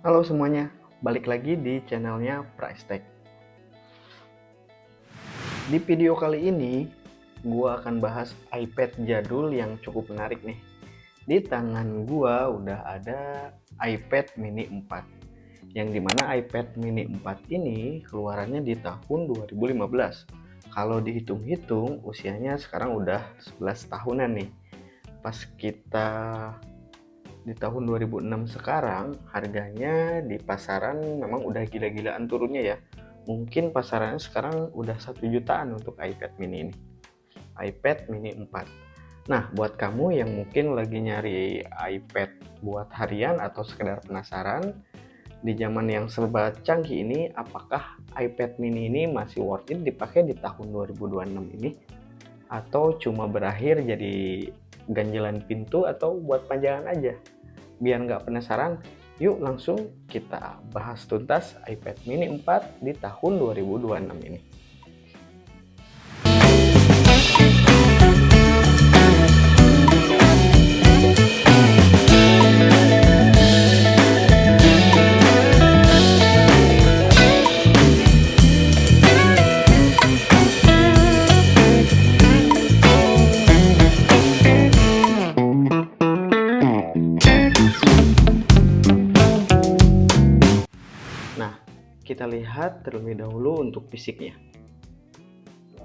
Halo semuanya, balik lagi di channelnya Price Tag. Di video kali ini, gua akan bahas iPad jadul yang cukup menarik nih. Di tangan gua udah ada iPad mini 4, yang dimana iPad mini 4 ini keluarannya di tahun 2015. Kalau dihitung-hitung, usianya sekarang udah 11 tahunan nih. Pas kita di tahun 2006 sekarang, harganya di pasaran memang udah gila-gilaan turunnya ya. Mungkin pasarannya sekarang udah 1 jutaan untuk iPad mini ini. iPad mini 4. Nah, buat kamu yang mungkin lagi nyari iPad buat harian atau sekedar penasaran, di zaman yang serba canggih ini, apakah iPad mini ini masih worth it dipakai di tahun 2026 ini? Atau cuma berakhir jadi ganjelan pintu atau buat panjangan aja? Biar nggak penasaran, yuk langsung kita bahas tuntas iPad mini 4 di tahun 2026 ini. Nah, kita lihat terlebih dahulu untuk fisiknya.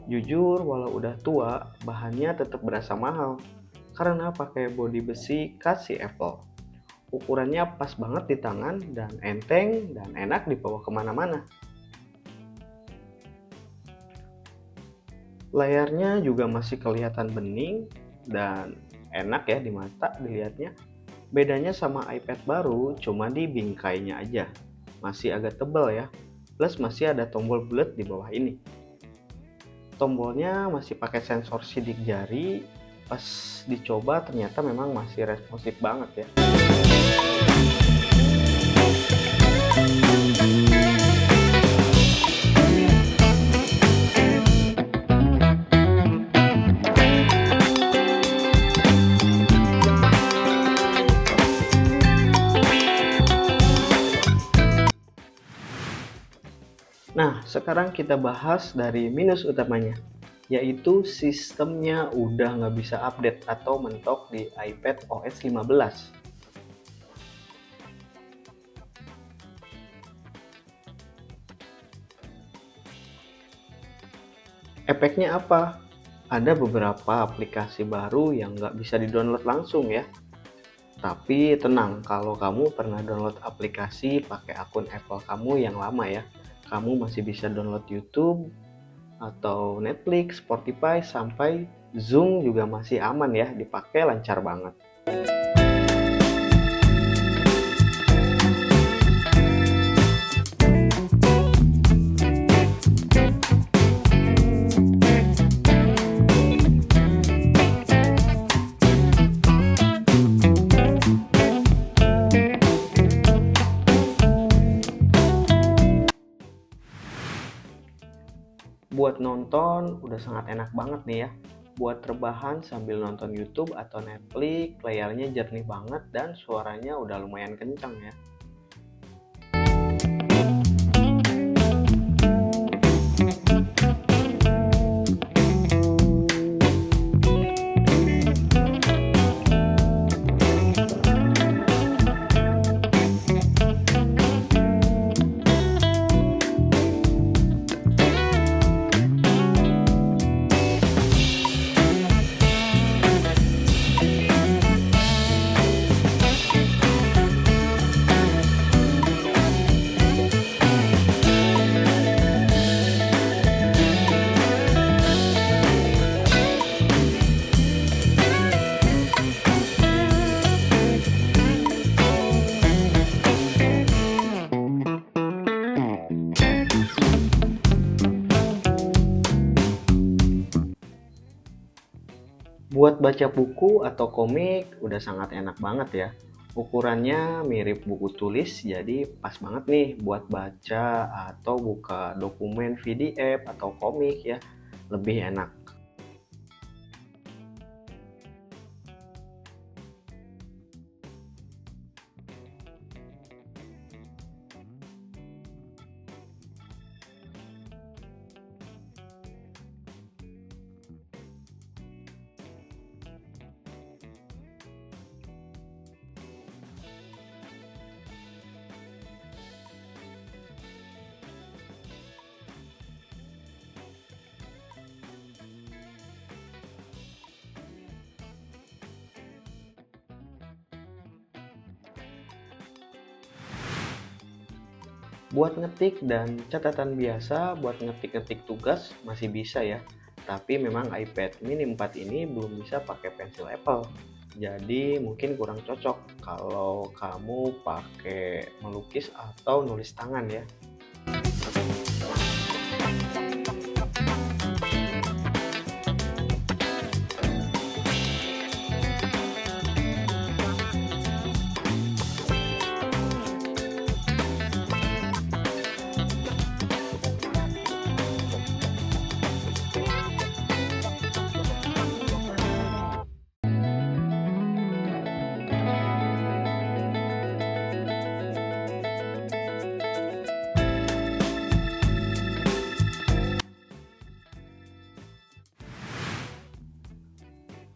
Jujur, walau udah tua, bahannya tetap berasa mahal karena pakai bodi besi kasih Apple. Ukurannya pas banget di tangan dan enteng dan enak dibawa kemana-mana. Layarnya juga masih kelihatan bening dan enak ya di mata dilihatnya. Bedanya sama iPad baru cuma di bingkainya aja. Masih agak tebal ya. Plus masih ada tombol bulat di bawah ini. Tombolnya masih pakai sensor sidik jari. Pas dicoba ternyata memang masih responsif banget ya. Nah, sekarang kita bahas dari minus utamanya, yaitu sistemnya udah nggak bisa update atau mentok di iPad OS 15. Efeknya apa? Ada beberapa aplikasi baru yang nggak bisa di-download langsung ya. Tapi tenang, kalau kamu pernah download aplikasi pakai akun Apple kamu yang lama ya, kamu masih bisa download YouTube atau Netflix, Spotify, sampai Zoom juga masih aman ya, dipakai lancar banget. Buat nonton udah sangat enak banget nih ya. Buat rebahan sambil nonton YouTube atau Netflix, layarnya jernih banget dan suaranya udah lumayan kencang ya. Buat baca buku atau komik udah sangat enak banget ya. Ukurannya mirip buku tulis, jadi pas banget nih buat baca atau buka dokumen PDF atau komik ya. Lebih enak. Buat ngetik dan catatan biasa, buat ngetik-ngetik tugas masih bisa ya. Tapi memang iPad mini 4 ini belum bisa pakai pensil Apple. Jadi mungkin kurang cocok kalau kamu pakai melukis atau nulis tangan ya.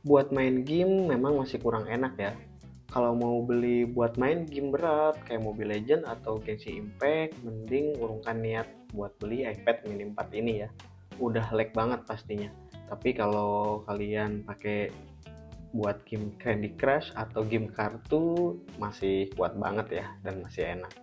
Buat main game memang masih kurang enak ya. Kalau mau beli buat main game berat kayak Mobile Legends atau Genshin Impact, mending urungkan niat buat beli iPad mini 4 ini ya. Udah lag banget pastinya. Tapi kalau kalian pakai buat game Candy Crush atau game kartu masih kuat banget ya dan masih enak.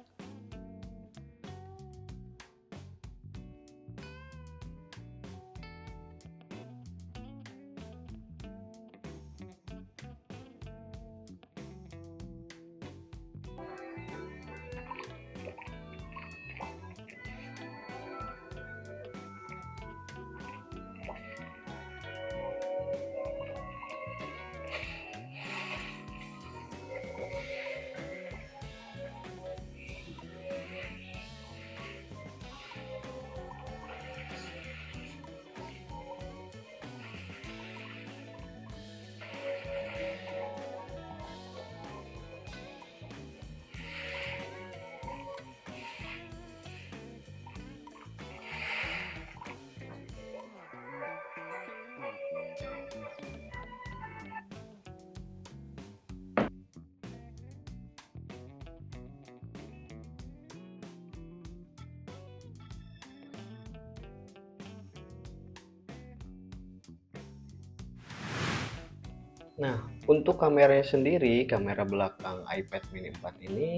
Nah, untuk kameranya sendiri, kamera belakang iPad mini 4 ini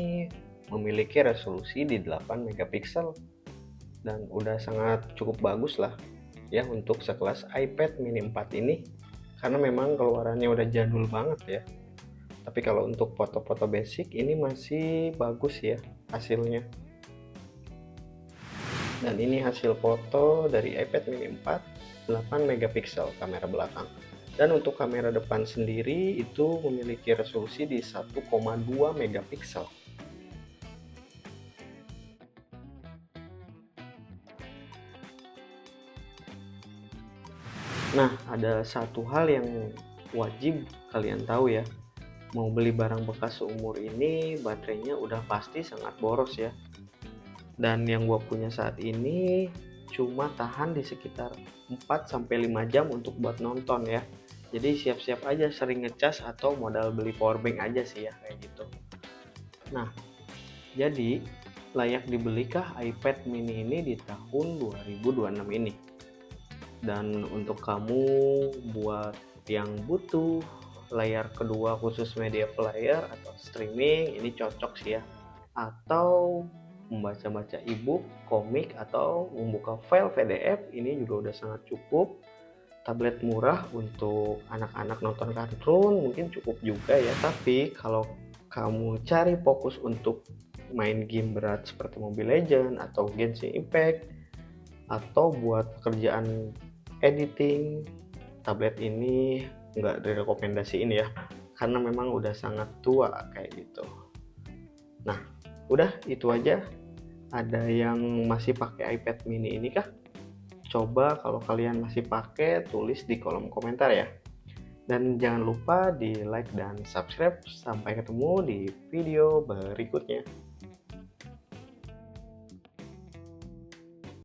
memiliki resolusi di 8 megapiksel dan udah sangat cukup bagus lah ya untuk sekelas iPad mini 4 ini, karena memang keluarannya udah jadul banget ya. Tapi kalau untuk foto-foto basic ini masih bagus ya hasilnya. Dan ini hasil foto dari iPad mini 4 8 megapiksel kamera belakang. Dan untuk kamera depan sendiri itu memiliki resolusi di 1,2 megapiksel. Nah, ada satu hal yang wajib kalian tahu ya. Mau beli barang bekas seumur ini, baterainya udah pasti sangat boros ya. Dan yang gua punya saat ini cuma tahan di sekitar 4-5 jam untuk buat nonton ya. Jadi siap-siap aja sering ngecas atau modal beli powerbank aja sih ya kayak gitu. Nah, jadi layak dibelikah iPad mini ini di tahun 2026 ini? Dan untuk kamu buat yang butuh layar kedua khusus media player atau streaming, ini cocok sih ya. Atau membaca-baca ebook, komik, atau membuka file PDF, ini juga udah sangat cukup. Tablet murah untuk anak-anak nonton kartun mungkin cukup juga ya. Tapi kalau kamu cari fokus untuk main game berat seperti Mobile Legends atau Genshin Impact, atau buat pekerjaan editing, tablet ini nggak direkomendasiin ya, karena memang udah sangat tua kayak gitu. Nah, udah itu aja. Ada yang masih pakai iPad mini ini kah? Coba kalau kalian masih pakai, tulis di kolom komentar ya. Dan jangan lupa di like dan subscribe. Sampai ketemu di video berikutnya.